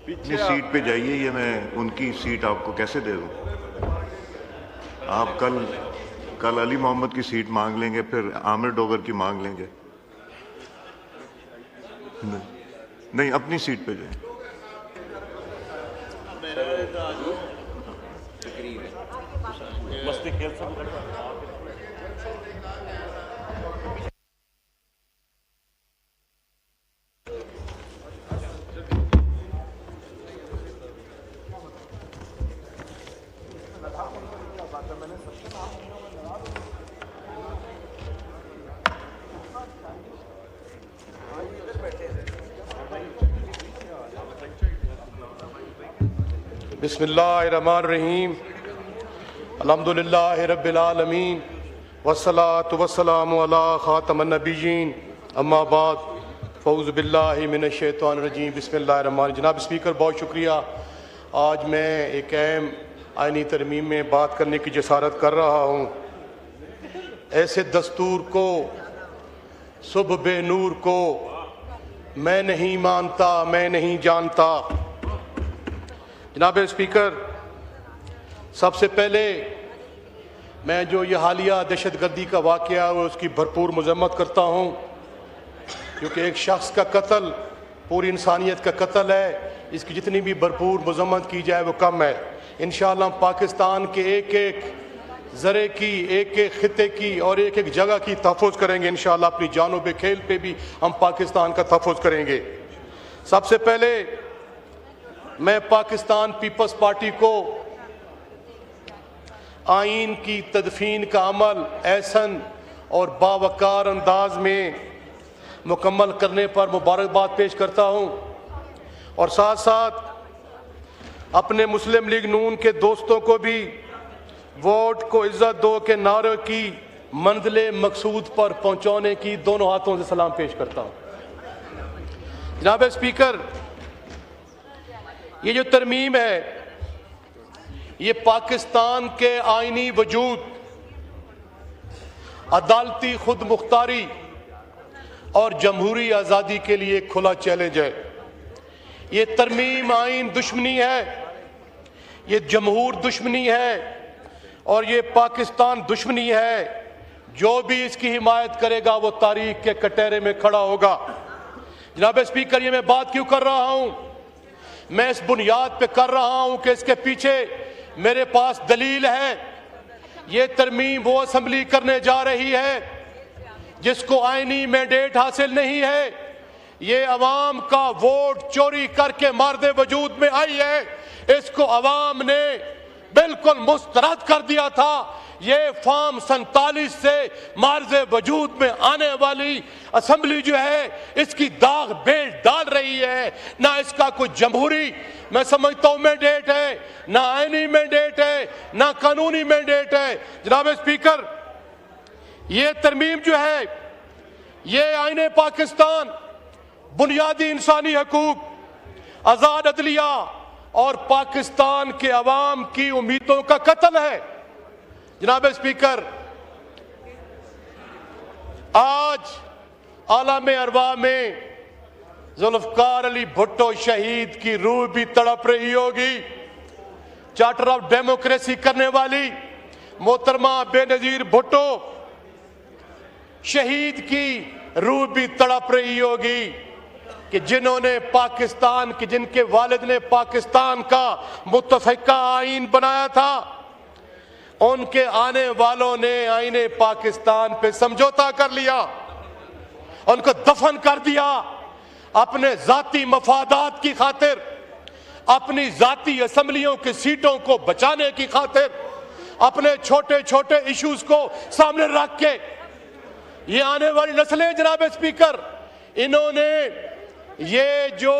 अपनी सीट पे जाइए, ये मैं उनकी सीट आपको कैसे दे दूं? आप कल अली मोहम्मद की सीट मांग लेंगे, फिर आमिर डोगर की मांग लेंगे। नहीं, अपनी सीट पे जाइए। बिस्मिल्लाहिर्रहमानिर्रहीम अल्हम्दुलिल्लाहि रब्बिल आलमीन वस्सलातु वस्सलामु अला खातमन नबिय्यीन अम्मा बाद फ़ऊज़ु बिल्लाहि मिनश शैतानिर रजीम बिस्मिल्लाहिर्रहमानिर्रहीम। जनाब स्पीकर, बहुत शुक्रिया। आज मैं एक अहम आईनी तरमीम में बात करने की जसारत कर रहा हूँ। ऐसे दस्तूर को, सुबह बे नूर को मैं नहीं मानता, मैं नहीं जानता। जनाब स्पीकर, सबसे पहले मैं जो ये हालिया दहशतगर्दी का वाक़या है उसकी भरपूर मज़म्मत करता हूँ, क्योंकि एक शख्स का कत्ल पूरी इंसानियत का कत्ल है। इसकी जितनी भी भरपूर मज़म्मत की जाए वो कम है। इंशाअल्लाह हम पाकिस्तान के एक एक ज़रे की, एक एक ख़ित्ते की और एक एक जगह की तहफ़्फ़ुज़ करेंगे। इंशाअल्लाह अपनी जानों पे खेल पे भी हम पाकिस्तान का तहफ़्फ़ुज़ करेंगे। सबसे पहले मैं पाकिस्तान पीपल्स पार्टी को आइन की तदफीन का अमल एहसन और बावकार अंदाज में मुकम्मल करने पर मुबारकबाद पेश करता हूँ, और साथ साथ अपने मुस्लिम लीग नून के दोस्तों को भी वोट को इज्जत दो के नारे की मंजिले मकसूद पर पहुँचाने की दोनों हाथों से सलाम पेश करता हूँ। जनाब स्पीकर, ये जो तरमीम है ये पाकिस्तान के आईनी वजूद, अदालती खुद मुख्तारी और जमहूरी आज़ादी के लिए खुला चैलेंज है। ये तरमीम आइन दुश्मनी है, ये जमहूर दुश्मनी है और ये पाकिस्तान दुश्मनी है। जो भी इसकी हिमायत करेगा वो तारीख के कटहरे में खड़ा होगा। जनाब स्पीकर, ये मैं बात क्यों कर रहा हूँ? मैं इस बुनियाद पे कर रहा हूँ कि इसके पीछे मेरे पास दलील है। ये तरमीम वो असम्बली करने जा रही है जिसको आईनी मैंडेट हासिल नहीं है। ये अवाम का वोट चोरी करके मारदे वजूद में आई है। इसको अवाम ने बिल्कुल मुस्तरद कर दिया था। ये फॉर्म 47 से मार्जे वजूद में आने वाली असम्बली जो है इसकी दाग बेल डाल रही है। ना इसका कोई जमहूरी मैं समझता हूँ मैंडेट है, ना आईनी मैंडेट है, ना कानूनी मैंडेट है। जनाब स्पीकर, ये तरमीम जो है ये आईने पाकिस्तान, बुनियादी इंसानी हकूक, आज़ाद अदलिया और पाकिस्तान के अवाम की उम्मीदों का कत्ल है। जनाब स्पीकर, आज आलम अरवा में जुल्फ़िकार अली भुट्टो शहीद की रूह भी तड़प रही होगी। चार्टर ऑफ डेमोक्रेसी करने वाली मोहतरमा बेनज़ीर भुट्टो शहीद की रूह भी तड़प रही होगी कि जिन्होंने पाकिस्तान की, जिनके वालिद ने पाकिस्तान का मुत्तफ़िक़ा आइन बनाया था, उनके आने वालों ने आईने पाकिस्तान पे समझौता कर लिया, उनको दफन कर दिया। अपने जाती मफादात की खातिर, अपनी जाती असम्बलियों की सीटों को बचाने की खातिर, अपने छोटे छोटे इश्यूज को सामने रख के ये आने वाली नस्लें, जनाब स्पीकर, इन्होंने ये जो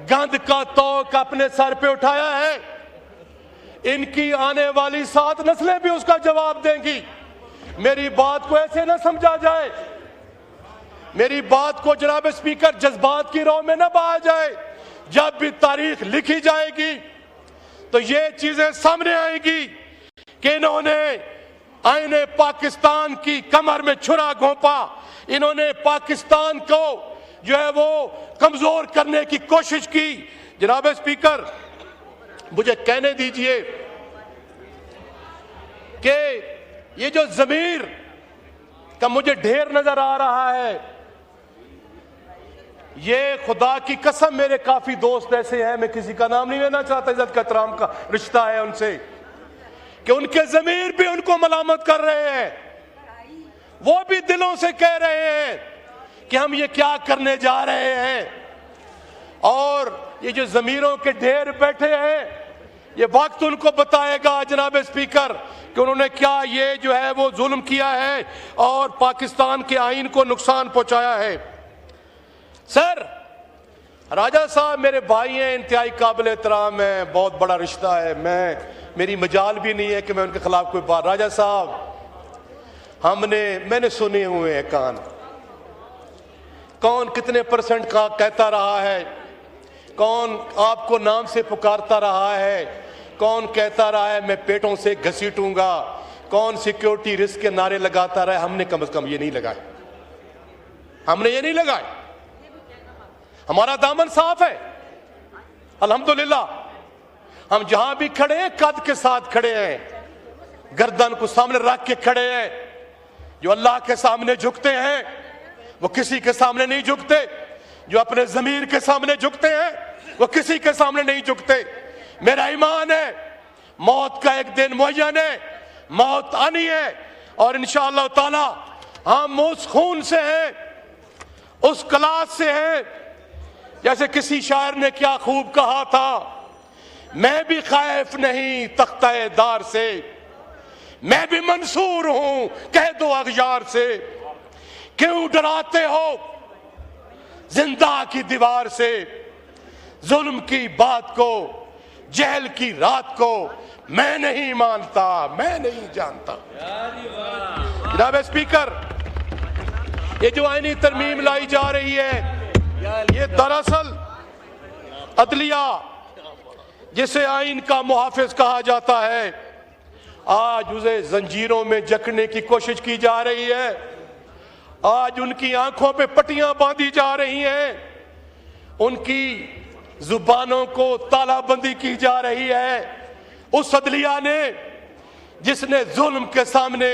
गंद का तौक अपने सर पे उठाया है, इनकी आने वाली 7 नस्लें भी उसका जवाब देंगी। मेरी बात को ऐसे ना समझा जाए, मेरी बात को जनाब स्पीकर जज्बात की राह में ना बहाया जाए। जब भी तारीख लिखी जाएगी तो ये चीजें सामने आएगी कि इन्होंने आईने पाकिस्तान की कमर में छुरा घोंपा, इन्होंने पाकिस्तान को जो है वो कमजोर करने की कोशिश की। जनाब स्पीकर, मुझे कहने दीजिए कि ये जो ज़मीर का मुझे ढेर नजर आ रहा है, ये खुदा की कसम मेरे काफी दोस्त ऐसे हैं, मैं किसी का नाम नहीं लेना चाहता, इज्जत का एहतराम का रिश्ता है उनसे, कि उनके ज़मीर भी उनको मलामत कर रहे हैं, वो भी दिलों से कह रहे हैं कि हम ये क्या करने जा रहे हैं। और ये जो ज़मीरों के ढेर बैठे हैं, ये वक्त उनको बताएगा जनाब स्पीकर कि उन्होंने क्या ये जो है वो जुल्म किया है और पाकिस्तान के आईन को नुकसान पहुंचाया है। सर, राजा साहब मेरे भाई हैं, इंतहाई काबिल एहतराम है, बहुत बड़ा रिश्ता है, मेरी मजाल भी नहीं है कि मैं उनके खिलाफ कोई बात। राजा साहब, मैंने सुने हुए हैं कान, कौन कितने % का कहता रहा है, कौन आपको नाम से पुकारता रहा है, कौन कहता रहा है मैं पेटों से घसीटूंगा, कौन सिक्योरिटी रिस्क के नारे लगाता रहा है। हमने कम से कम ये नहीं लगाए, हमने ये नहीं लगाए। हमारा दामन साफ है अल्हम्दुलिल्लाह। हम जहां भी खड़े हैं कद के साथ खड़े हैं, गर्दन को सामने रख के खड़े हैं। जो अल्लाह के सामने झुकते हैं वो किसी के सामने नहीं झुकते, जो अपने ज़मीर के सामने झुकते हैं वो किसी के सामने नहीं झुकते। मेरा ईमान है मौत का एक दिन मुअय्यन है, मौत आनी है, और इंशाअल्लाह ताला हम उस खून से हैं, उस क्लास से हैं। जैसे किसी शायर ने क्या खूब कहा था, मैं भी खैफ नहीं तख्ते दार से, मैं भी मंसूर हूं कह दो अगयार से, क्यों डराते हो जिंदा की दीवार से, जुल्म की बात को जहल की रात को मैं नहीं मानता, मैं नहीं जानता। जनाब स्पीकर, ये जो आईनी तरमीम लाई जा रही है, ये दरअसल अदलिया जिसे आइन का मुहाफिज कहा जाता है, आज उसे जंजीरों में जकड़ने की कोशिश की जा रही है। आज उनकी आंखों पे पट्टियां बांधी जा रही हैं, उनकी जुबानों को तालाबंदी की जा रही है। उस अदलिया ने जिसने जुल्म के सामने,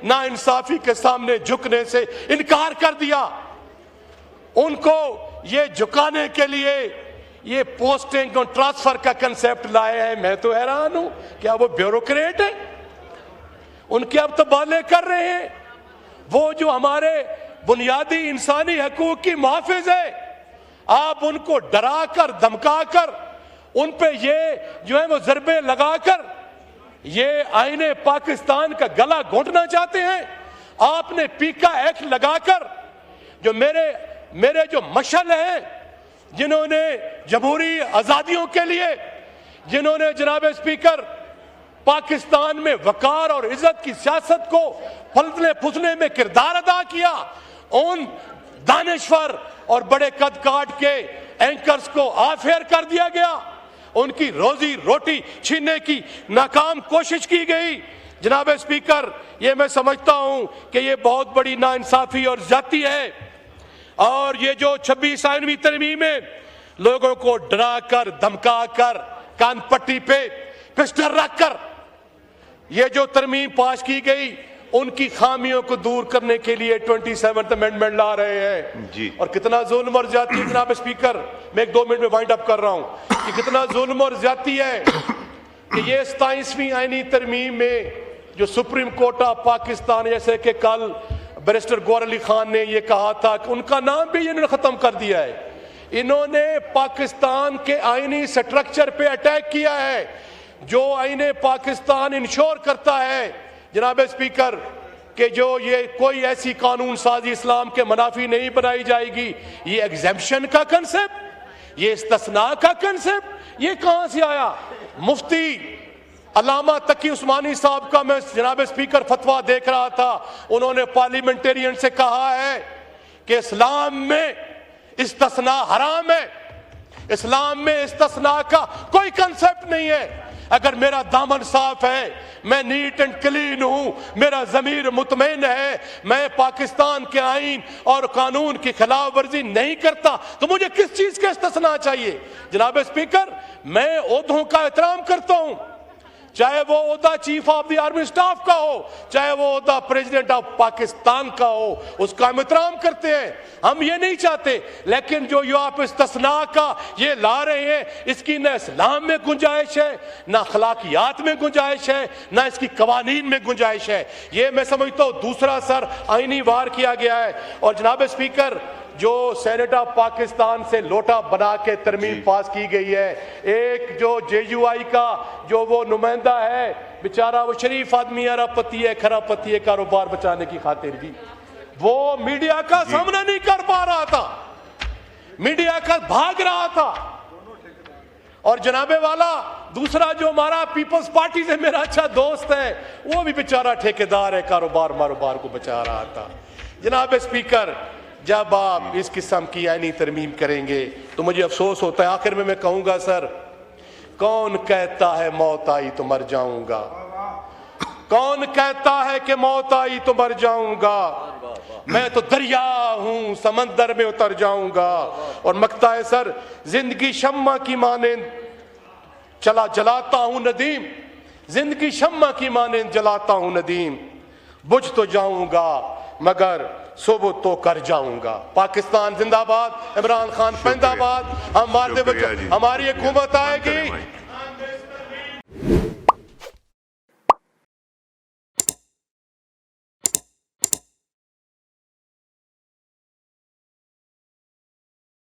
नाइंसाफी के सामने झुकने से इनकार कर दिया, उनको ये झुकाने के लिए ये पोस्टिंग और ट्रांसफर का कंसेप्ट लाए हैं। मैं तो हैरान हूं, क्या वो ब्यूरोक्रेट है? उनके अब तबादले कर रहे हैं। वो जो हमारे बुनियादी इंसानी हकूक की मुहाफिज है, आप उनको डरा कर धमका कर उन पे ये जो है वो जरबे लगाकर ये आईने पाकिस्तान का गला घोंटना चाहते हैं। आपने पीका एक्ट लगाकर जो मेरे जो मशल हैं, जिन्होंने जमहूरी आजादियों के लिए, जिन्होंने जनाब स्पीकर पाकिस्तान में वकार और इज्जत की सियासत को फलने फुसने में किरदार अदा किया, उन दानिश्वर और बड़े कद काट के एंकर्स को आफेयर कर दिया गया, उनकी रोजी रोटी छीनने की नाकाम कोशिश की गई। जनाब स्पीकर, ये मैं समझता हूं कि ये बहुत बड़ी नाइंसाफी और ज्यादती है। और ये जो 26 आईनवी तरमीम में लोगों को डरा कर धमका कर कान पट्टी पे पिस्टल रखकर ये जो तरमीम पास की गई, उनकी खामियों को दूर करने के लिए 27th अमेंडमेंट ला रहे हैं जी। और कितना जुल्म और ज्यादती, जनाब स्पीकर, मैं 1-2 मिनट में वाइंड अप कर रहा हूं कि कितना जुल्म और ज्यादती है कि ये 27वीं आईनी तरमीम में जो सुप्रीम कोर्ट ऑफ पाकिस्तान, जैसे कि कल बैरिस्टर गौहर अली खान ने ये कहा था कि उनका नाम भी इन्होंने खत्म कर दिया है। इन्होंने पाकिस्तान के आईनी स्ट्रक्चर पे अटैक किया है, जो आईने पाकिस्तान इंश्योर करता है जनाब स्पीकर कि जो ये कोई ऐसी कानून साजी इस्लाम के मुनाफी नहीं बनाई जाएगी। ये एग्जेम्पशन का कंसेप्ट, ये इस्तिस्ना का कंसेप्ट, ये कहां से आया? मुफ्ती अल्लामा तकी उस्मानी साहब का मैं जनाब स्पीकर फतवा देख रहा था, उन्होंने पार्लियामेंटेरियन से कहा है कि इस्लाम में इस्तिस्ना हराम है, इस्लाम में इस्तिस्ना का कोई कंसेप्ट नहीं है। अगर मेरा दामन साफ है, मैं नीट एंड क्लीन हूं, मेरा जमीर मुतमईन है, मैं पाकिस्तान के आईन और कानून की खिलाफ वर्जी नहीं करता, तो मुझे किस चीज का इस्तिस्ना चाहिए? जनाब स्पीकर, मैं ओहदों का एहतराम करता हूं, चाहे वो ओहदा chief of the army staff का हो, चाहे वो ओहदा प्रेसिडेंट ऑफ पाकिस्तान का हो, उसका हम एहतराम करते हैं, हम ये नहीं चाहते। लेकिन जो ये आप इस्तिस्ना का ये ला रहे हैं, इसकी न इस्लाम में गुंजाइश है, न अखलाकियात में गुंजाइश है, न इसकी कवानीन में गुंजाइश है। ये मैं समझता हूँ दूसरा सर आईनी वार किया गया है। और जनाब स्पीकर, जो सेनेट ऑफ पाकिस्तान से लोटा बना के तरमीम पास की गई है, एक जो JUI का जो वो नुमाइंदा है बेचारा, वो शरीफ आदमी अरबपति है, खरापति है, कारोबार बचाने की खातिर भी वो मीडिया का सामना नहीं कर पा रहा था, मीडिया का भाग रहा था। और जनाबे वाला दूसरा जो हमारा पीपल्स पार्टी से मेरा अच्छा दोस्त है, वो भी बेचारा ठेकेदार है, कारोबार मारोबार को बचा रहा था। जनाब स्पीकर, जब आप इस किस्म की आईनी तरमीम करेंगे तो मुझे अफसोस होता है। आखिर में मैं कहूंगा सर, कौन कहता है मौत आई तो मर जाऊंगा? कौन कहता है कि मौत आई तो मर जाऊंगा? मैं तो दरिया हूं, समंदर में उतर जाऊंगा। और मकता है सर, जिंदगी शम्मा की मानेंद चला जलाता हूं नदीम, जिंदगी शम्मा की मानेंद जलाता हूं नदीम, बुझ तो जाऊंगा मगर सुबह तो कर जाऊंगा। पाकिस्तान जिंदाबाद, इमरान खान जिंदाबाद। हमारी हुकूमत आएगी